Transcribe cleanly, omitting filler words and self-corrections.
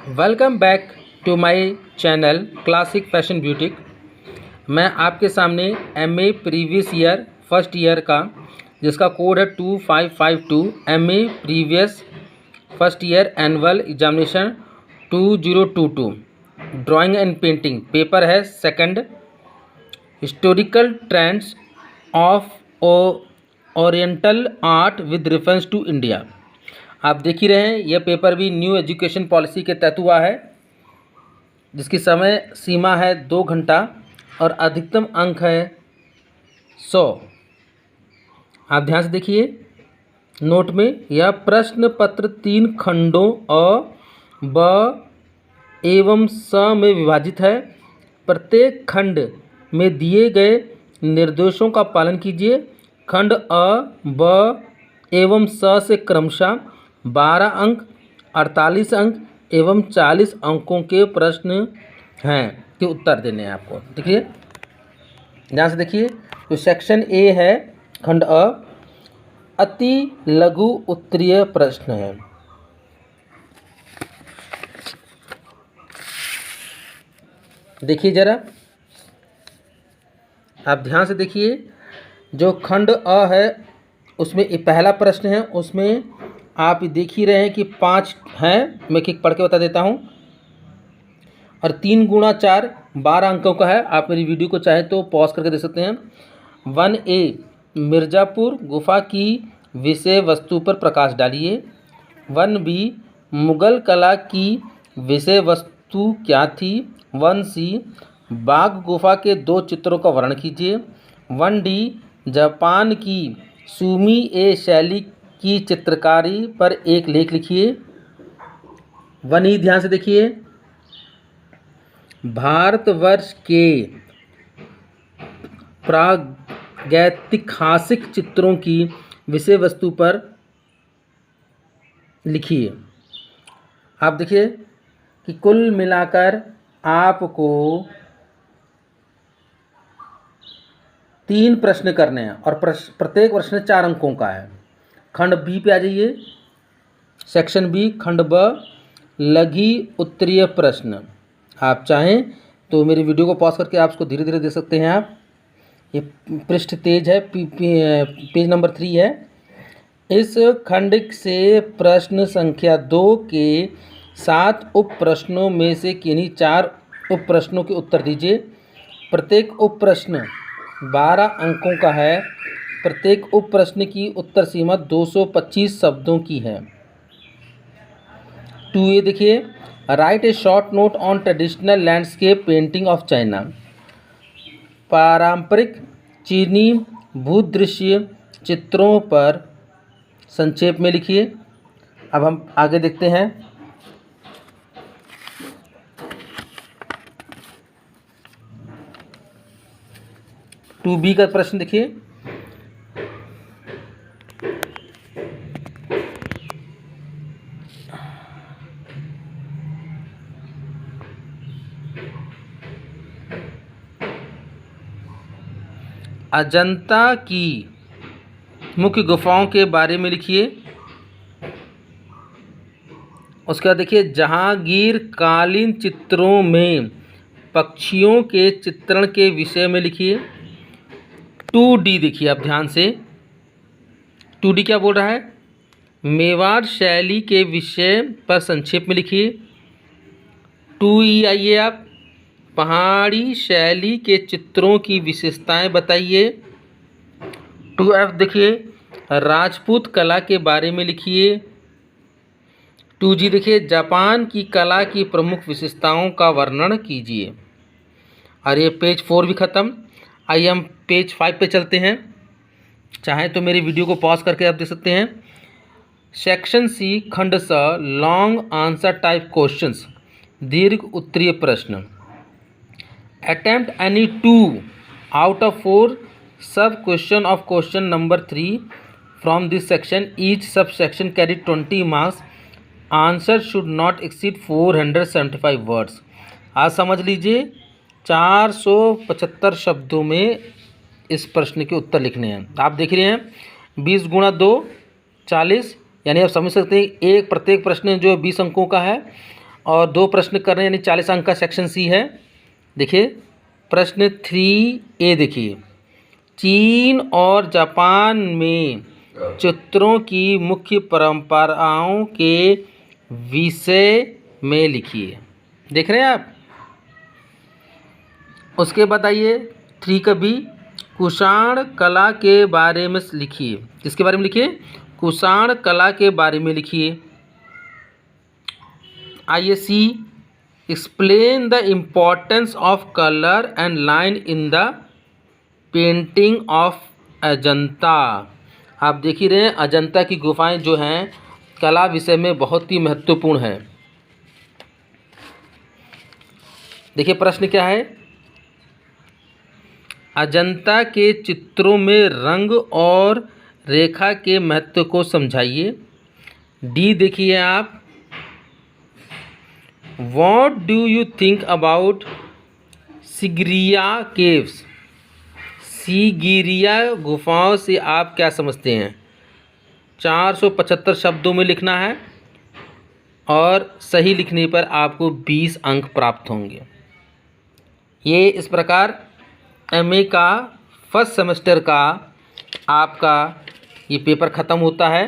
Welcome back to my channel classic fashion boutique. मैं आपके सामने MA previous year first year का जिसका कोड है 2552 MA previous first year annual examination 2022 drawing and painting paper है second historical trends of oriental art with reference to India. आप देख ही रहे हैं यह पेपर भी न्यू एजुकेशन पॉलिसी के तहत हुआ है, जिसकी समय सीमा है 2 घंटा और अधिकतम अंक है 100। आप ध्यान से देखिए नोट में, यह प्रश्न पत्र 3 खंडों अ, ब एवं स में विभाजित है। प्रत्येक खंड में दिए गए निर्देशों का पालन कीजिए। खंड अ, ब एवं स से क्रमशः 12 अंक, 48 अंक एवं 40 अंकों के प्रश्न हैं कि उत्तर देने हैं आपको। देखिए ध्यान से देखिए, तो सेक्शन ए है खंड अ, अति लघु उत्तरीय प्रश्न है। देखिए जरा, आप ध्यान से देखिए, जो खंड अ है उसमें पहला प्रश्न है, उसमें आप देख ही रहे हैं कि 5 हैं। मैं एक पढ़ के बता देता हूं। और 3 गुणा 4 12 अंकों का है। आप मेरी वीडियो को चाहे तो पॉज करके देख सकते हैं। 1A मिर्ज़ापुर गुफा की विषय वस्तु पर प्रकाश डालिए। 1B मुगल कला की विषय वस्तु क्या थी। 1C बाघ गुफा के 2 चित्रों का वर्णन कीजिए। 1D जापान की सुमी ए शैली की चित्रकारी पर एक लेख लिखिए। 1E ध्यान से देखिए, भारतवर्ष के प्रागैतिहासिक चित्रों की विषय वस्तु पर लिखिए। आप देखिए कि कुल मिलाकर आपको 3 प्रश्न करने हैं और प्रत्येक प्रश्न 4 अंकों का है। खंड बी पे आ जाइए। सेक्शन बी खंड ब लघु उत्तरीय प्रश्न। आप चाहें तो मेरी वीडियो को पॉज करके आप इसको धीरे धीरे देख सकते हैं। आप ये पृष्ठ तेज है, पेज नंबर 3 है। इस खंड से प्रश्न संख्या 2 के 7 उप प्रश्नों में से किन्हीं 4 उप प्रश्नों के उत्तर दीजिए। प्रत्येक उप प्रश्न 12 अंकों का है। प्रत्येक उप प्रश्न की उत्तर सीमा 225 शब्दों की है। 2A देखिए, right A short note on traditional landscape painting of China. पारंपरिक चीनी भूदृश्य चित्रों पर संक्षेप में लिखिए। अब हम आगे देखते हैं। टू बी का प्रश्न देखिए, अजंता की मुख्य गुफाओं के बारे में लिखिए। उसके बाद देखिए, जहांगीर कालीन चित्रों में पक्षियों के चित्रण के विषय में लिखिए। 2D देखिए, आप ध्यान से 2D क्या बोल रहा है, मेवाड़ शैली के विषय पर संक्षेप में लिखिए। 2E आइए आप, पहाड़ी शैली के चित्रों की विशेषताएं बताइए। 2F देखिए, राजपूत कला के बारे में लिखिए। 2G देखिए, जापान की कला की प्रमुख विशेषताओं का वर्णन कीजिए। और ये पेज 4 भी ख़त्म। आइए हम पेज 5 पे चलते हैं। चाहें तो मेरी वीडियो को पॉज करके आप देख सकते हैं। सेक्शन सी खंड स लॉन्ग आंसर टाइप क्वेश्चंस, दीर्घ उत्तरीय प्रश्न। Attempt any 2 out of 4 sub question of question number 3 from this section. Each subsection carry 20 marks. Answer should not exceed 475 words. आज समझ लीजिए 475 शब्दों में इस प्रश्न के उत्तर लिखने हैं। आप देख रहे हैं 20 गुणा 2 40, यानी आप समझ सकते हैं एक प्रत्येक प्रश्न जो 20 अंकों का है और 2 प्रश्न कर रहे हैं, यानी 40 अंक का सेक्शन सी है। देखिए प्रश्न 3A देखिए, चीन और जापान में चित्रों की मुख्य परंपराओं के विषय में लिखिए। देख रहे हैं आप। उसके बताइए 3 का भी, कुषाण कला के बारे में लिखिए। किसके बारे में लिखिए? कुषाण कला के बारे में लिखिए। आइए see, explain the importance of colour and line in the painting of Ajanta. आप देख ही रहे हैं अजंता की गुफाएं जो हैं कला विषय में बहुत ही महत्वपूर्ण है। देखिए प्रश्न क्या है, अजंता के चित्रों में रंग और रेखा के महत्व को समझाइए। डी देखिए आप, what do you think about Sigiriya caves. Sigiriya गुफाओं से आप क्या समझते हैं? 475 शब्दों में लिखना है और सही लिखने पर आपको 20 अंक प्राप्त होंगे। ये इस प्रकार एमए का फर्स्ट सेमेस्टर का आपका ये पेपर ख़त्म होता है।